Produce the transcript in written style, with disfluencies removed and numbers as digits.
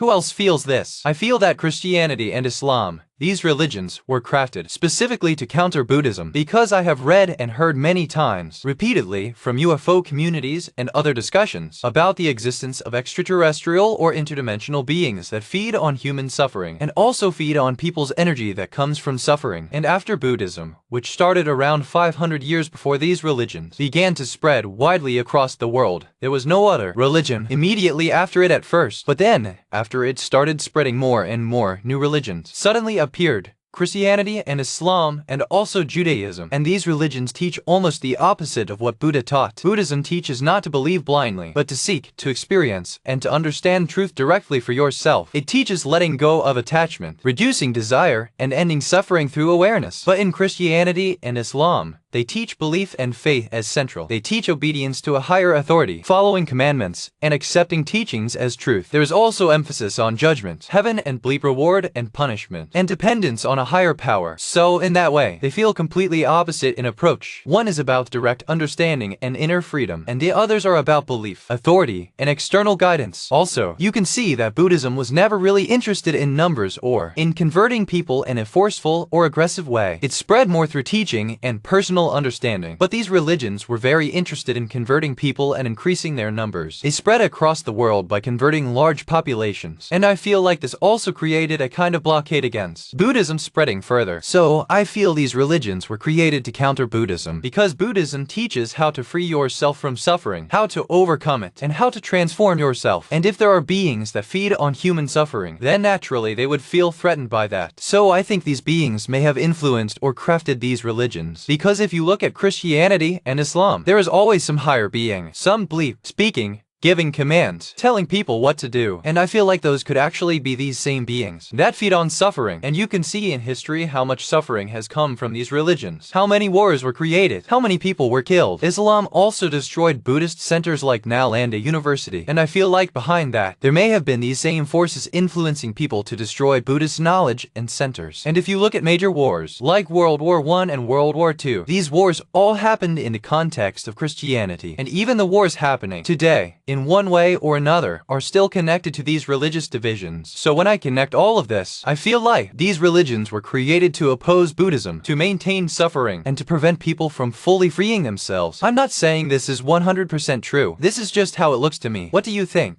Who else feels this? I feel that Christianity and Islam, these religions, were crafted specifically to counter Buddhism, because I have read and heard many times, repeatedly, from UFO communities and other discussions about the existence of extraterrestrial or interdimensional beings that feed on human suffering and also feed on people's energy that comes from suffering. And after Buddhism, which started around 500 years before these religions began to spread widely across the world, there was no other religion immediately after it at first, but then, after it started spreading more and more new religions suddenly appeared. Christianity and Islam and also Judaism, and these religions teach almost the opposite of what Buddha taught. Buddhism teaches not to believe blindly, but to seek, to experience, and to understand truth directly for yourself. It teaches letting go of attachment, reducing desire, and ending suffering through awareness. But in Christianity and Islam, they teach belief and faith as central. They teach obedience to a higher authority, following commandments, and accepting teachings as truth. There is also emphasis on judgment, heaven and bleak reward and punishment, and dependence on a higher power. So, in that way, they feel completely opposite in approach. One is about direct understanding and inner freedom, and the others are about belief, authority, and external guidance. Also, you can see that Buddhism was never really interested in numbers or in converting people in a forceful or aggressive way. It spread more through teaching and personal understanding. But these religions were very interested in converting people and increasing their numbers. They spread across the world by converting large populations, and I feel like this also created a kind of blockade against Buddhism spreading further. So I feel these religions were created to counter Buddhism, because Buddhism teaches how to free yourself from suffering, how to overcome it, and how to transform yourself. And if there are beings that feed on human suffering, then naturally they would feel threatened by that. So I think these beings may have influenced or crafted these religions, because if you look at Christianity and Islam, there is always some higher being, some belief, speaking, giving commands, telling people what to do, and I feel like those could actually be these same beings that feed on suffering. And you can see in history how much suffering has come from these religions, how many wars were created, how many people were killed. Islam also destroyed Buddhist centers like Nalanda University, and I feel like behind that, there may have been these same forces influencing people to destroy Buddhist knowledge and centers. And if you look at major wars, like World War I and World War II, these wars all happened in the context of Christianity, and even the wars happening today, in one way or another, are still connected to these religious divisions. So when I connect all of this, I feel like these religions were created to oppose Buddhism, to maintain suffering, and to prevent people from fully freeing themselves. I'm not saying this is 100% true. This is just how it looks to me. What do you think?